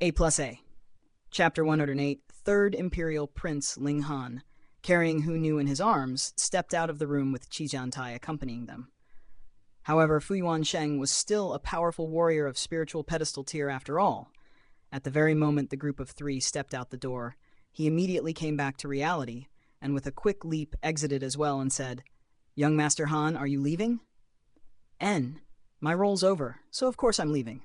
A plus A. Chapter 108, Third Imperial Prince Ling Han, carrying Hu Nu in his arms, stepped out of the room with Qi Jiantai accompanying them. However, Fu Yuansheng was still a powerful warrior of spiritual pedestal tier after all. At the very moment the group of three stepped out the door, he immediately came back to reality, and with a quick leap exited as well and said, "Young Master Han, are you leaving?" "N. My role's over, so of course I'm leaving."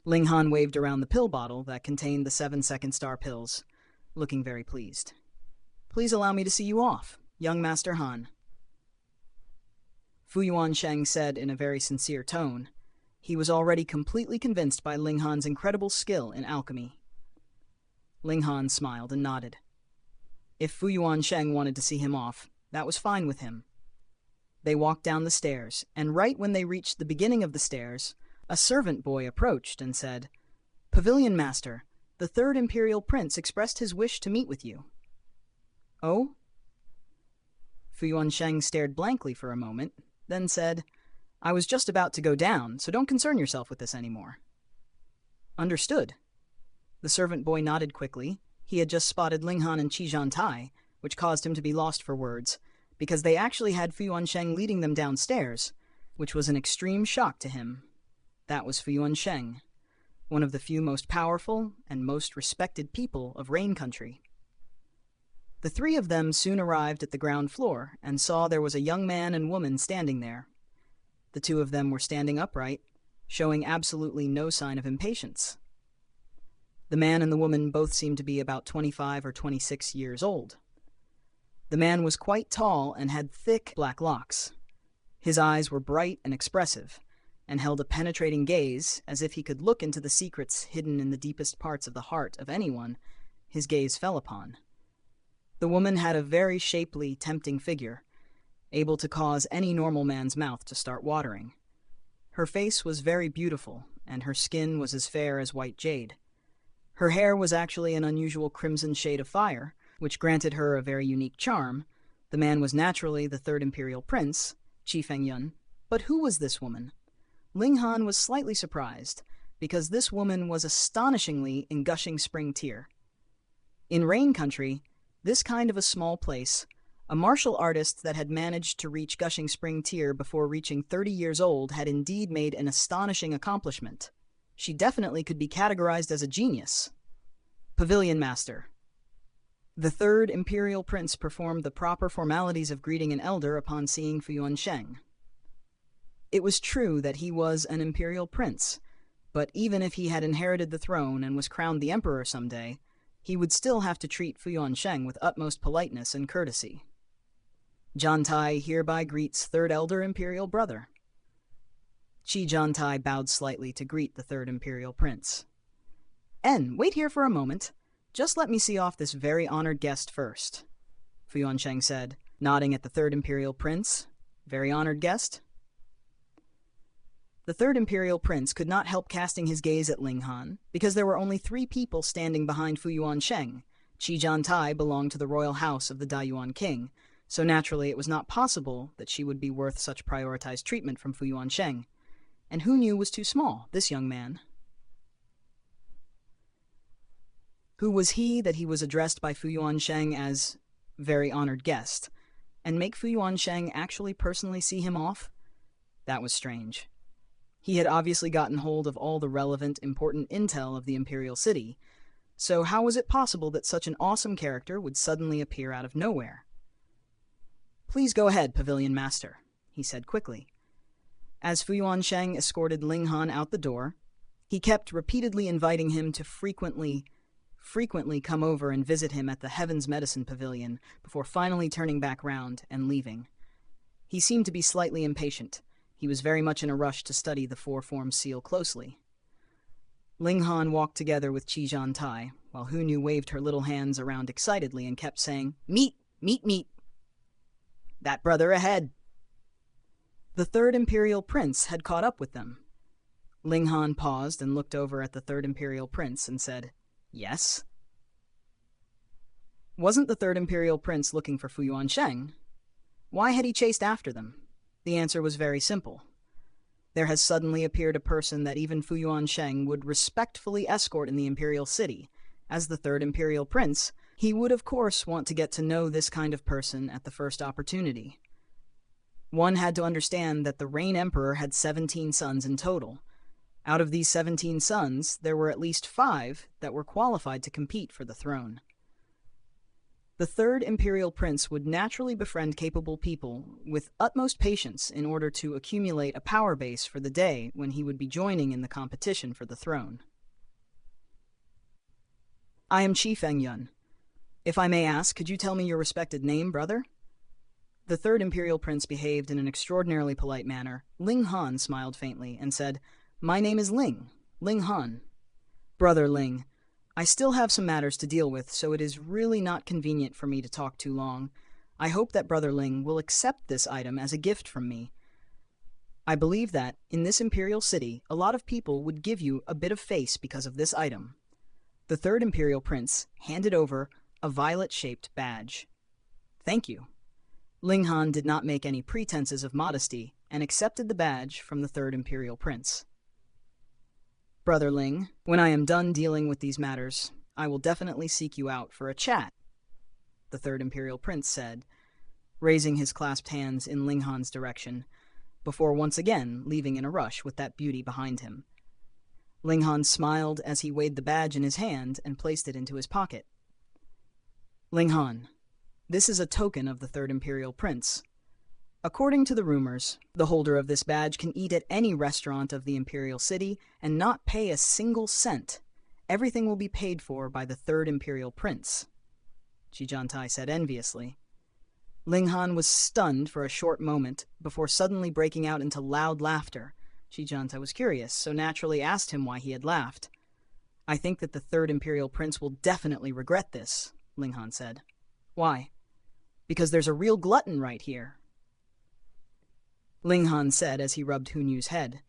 Ling Han waved around the pill bottle that contained the 7-second star pills, looking very pleased. "Please allow me to see you off, young Master Han." Fu Yuansheng said in a very sincere tone. He was already completely convinced by Ling Han's incredible skill in alchemy. Ling Han smiled and nodded. If Fu Yuansheng wanted to see him off, that was fine with him. They walked down the stairs, and right when they reached the beginning of the stairs, a servant boy approached and said, "Pavilion Master, the Third Imperial Prince expressed his wish to meet with you." "Oh?" Fu Yuansheng stared blankly for a moment, then said, "I was just about to go down, so don't concern yourself with this anymore." "Understood." The servant boy nodded quickly. He had just spotted Ling Han and Qi Jiantai, which caused him to be lost for words, because they actually had Fu Yuansheng leading them downstairs, which was an extreme shock to him. That was Fu Yuansheng, one of the few most powerful and most respected people of Rain Country. The three of them soon arrived at the ground floor and saw there was a young man and woman standing there. The two of them were standing upright, showing absolutely no sign of impatience. The man and the woman both seemed to be about 25 or 26 years old. The man was quite tall and had thick black locks. His eyes were bright and expressive, and held a penetrating gaze as if he could look into the secrets hidden in the deepest parts of the heart of anyone his gaze fell upon. The woman had a very shapely, tempting figure, able to cause any normal man's mouth to start watering. Her face was very beautiful, and her skin was as fair as white jade. Her hair was actually an unusual crimson shade of fire, which granted her a very unique charm. The man was naturally the Third Imperial Prince, Qi Fengyun. But who was this woman? Ling Han was slightly surprised, because this woman was astonishingly in Gushing Spring tier. In Rain Country, this kind of a small place, a martial artist that had managed to reach Gushing Spring tier before reaching 30 years old had indeed made an astonishing accomplishment. She definitely could be categorized as a genius. Pavilion Master. The Third Imperial Prince performed the proper formalities of greeting an elder upon seeing Fu Yuansheng. It was true that he was an Imperial Prince, but even if he had inherited the throne and was crowned the Emperor someday, he would still have to treat Fu Yuansheng with utmost politeness and courtesy. Jiantai hereby greets Third Elder Imperial Brother. Qi Jiantai bowed slightly to greet the Third Imperial Prince. "N, wait here for a moment. Just let me see off this very honored guest first," Fu Yuansheng said, nodding at the Third Imperial Prince. "Very honored guest?" The Third Imperial Prince could not help casting his gaze at Ling Han, because there were only 3 people standing behind Fu Yuansheng. Qi Jiantai belonged to the royal house of the Daiyuan king, so naturally it was not possible that she would be worth such prioritized treatment from Fu Yuansheng. And who knew was too small, this young man? Who was he that he was addressed by Fu Yuansheng as very honored guest, and make Fu Yuansheng actually personally see him off? That was strange. He had obviously gotten hold of all the relevant, important intel of the Imperial City, so how was it possible that such an awesome character would suddenly appear out of nowhere? "Please go ahead, Pavilion Master," he said quickly. As Fu Yuansheng escorted Ling Han out the door, he kept repeatedly inviting him to frequently come over and visit him at the Heaven's Medicine Pavilion before finally turning back round and leaving. He seemed to be slightly impatient. He was very much in a rush to study the 4-form seal closely. Ling Han walked together with Qi Jiantai, while Hu Nu waved her little hands around excitedly and kept saying, "Meet, meet, meet. That brother ahead." The Third Imperial Prince had caught up with them. Ling Han paused and looked over at the Third Imperial Prince and said, "Yes?" Wasn't the Third Imperial Prince looking for Fu Yuansheng? Why had he chased after them? The answer was very simple. There has suddenly appeared a person that even Fuyuan Sheng would respectfully escort in the imperial city. As the third imperial prince, he would of course want to get to know this kind of person at the first opportunity. One had to understand that the Reign Emperor had 17 sons in total. Out of these 17 sons, there were at least 5 that were qualified to compete for the throne. The third imperial prince would naturally befriend capable people with utmost patience in order to accumulate a power base for the day when he would be joining in the competition for the throne. I am Qi Fengyun. If I may ask, could you tell me your respected name, brother? The third imperial prince behaved in an extraordinarily polite manner. Ling Han smiled faintly and said, "My name is Ling Han. Brother Ling, I still have some matters to deal with, so it is really not convenient for me to talk too long. I hope that Brother Ling will accept this item as a gift from me. I believe that, in this imperial city, a lot of people would give you a bit of face because of this item." The third imperial prince handed over a violet-shaped badge. "Thank you." Ling Han did not make any pretenses of modesty and accepted the badge from the third imperial prince. "Brother Ling, when I am done dealing with these matters, I will definitely seek you out for a chat," the third imperial prince said, raising his clasped hands in Ling Han's direction, before once again leaving in a rush with that beauty behind him. Ling Han smiled as he weighed the badge in his hand and placed it into his pocket. "Ling Han, this is a token of the third imperial prince. According to the rumors, the holder of this badge can eat at any restaurant of the imperial city and not pay a single cent. Everything will be paid for by the third imperial prince," Xianhuan said enviously. Ling Han was stunned for a short moment before suddenly breaking out into loud laughter. Xianhuan was curious, so naturally asked him why he had laughed. "I think that the third imperial prince will definitely regret this," Ling Han said. "Why?" "Because there's a real glutton right here," Ling Han said as he rubbed Hunyu's head.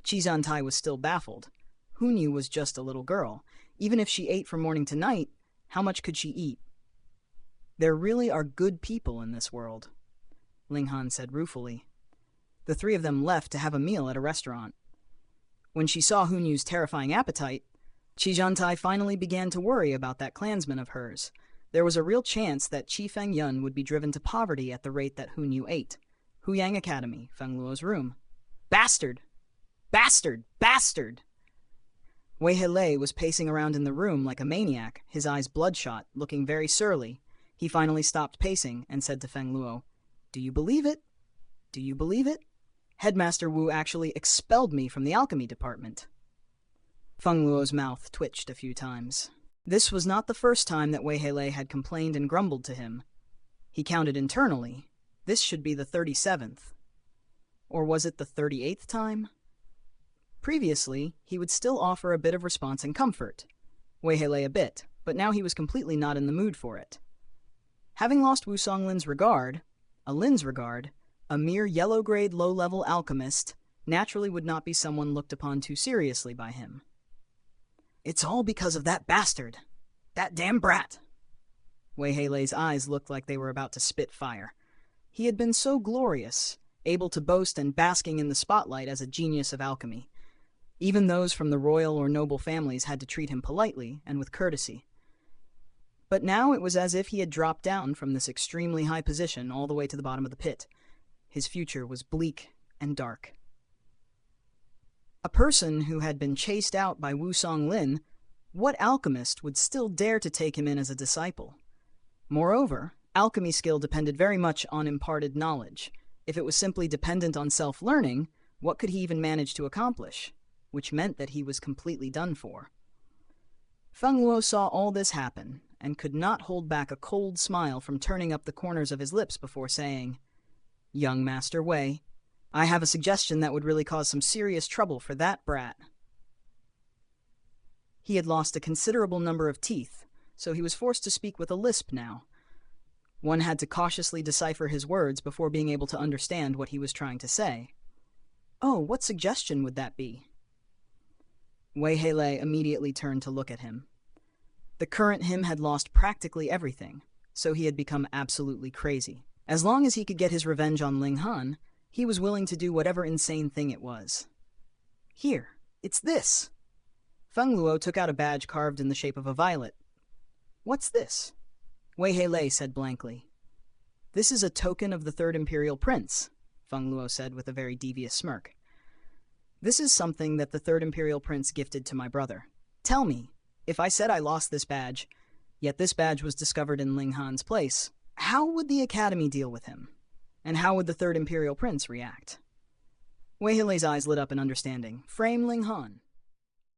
Xianhuan was still baffled. Hunyu was just a little girl. Even if she ate from morning to night, how much could she eat? "There really are good people in this world," Ling Han said ruefully. The three of them left to have a meal at a restaurant. When she saw Hunyu's terrifying appetite, Xianhuan finally began to worry about that clansman of hers. There was a real chance that Qi Fengyun would be driven to poverty at the rate that Hunyu ate. Huyang Academy, Feng Luo's room. "Bastard! Bastard! Bastard!" Wei Hele was pacing around in the room like a maniac, his eyes bloodshot, looking very surly. He finally stopped pacing and said to Feng Luo, "Do you believe it? Do you believe it? Headmaster Wu actually expelled me from the alchemy department." Feng Luo's mouth twitched a few times. This was not the first time that Wei Hele had complained and grumbled to him. He counted internally. This should be the 37th. Or was it the 38th time? Previously, he would still offer a bit of response and comfort. Wei Hele a bit, but now he was completely not in the mood for it. Having lost Wu Songlin's regard, a mere yellow-grade low-level alchemist naturally would not be someone looked upon too seriously by him. "It's all because of that bastard! That damn brat!" Wei Hele's eyes looked like they were about to spit fire. He had been so glorious, able to boast and basking in the spotlight as a genius of alchemy. Even those from the royal or noble families had to treat him politely and with courtesy. But now it was as if he had dropped down from this extremely high position all the way to the bottom of the pit. His future was bleak and dark. A person who had been chased out by Wu Songlin, what alchemist would still dare to take him in as a disciple? Moreover, alchemy skill depended very much on imparted knowledge. If it was simply dependent on self-learning, what could he even manage to accomplish? Which meant that he was completely done for. Feng Luo saw all this happen, and could not hold back a cold smile from turning up the corners of his lips before saying, "Young Master Wei, I have a suggestion that would really cause some serious trouble for that brat." He had lost a considerable number of teeth, so he was forced to speak with a lisp now. One had to cautiously decipher his words before being able to understand what he was trying to say. "Oh, what suggestion would that be?" Wei Hele immediately turned to look at him. The current him had lost practically everything, so he had become absolutely crazy. As long as he could get his revenge on Ling Han, He was willing to do whatever insane thing it was. Here, it's this. Feng Luo took out a badge carved in the shape of a violet. What's this? Wei Hele said blankly. This is a token of the Third Imperial Prince, Feng Luo said with a very devious smirk. This is something that the Third Imperial Prince gifted to my brother. Tell me, if I said I lost this badge, yet this badge was discovered in Linghan's place, how would the Academy deal with him? And how would the Third Imperial Prince react? Wei Hele's eyes lit up in understanding. Frame Linghan.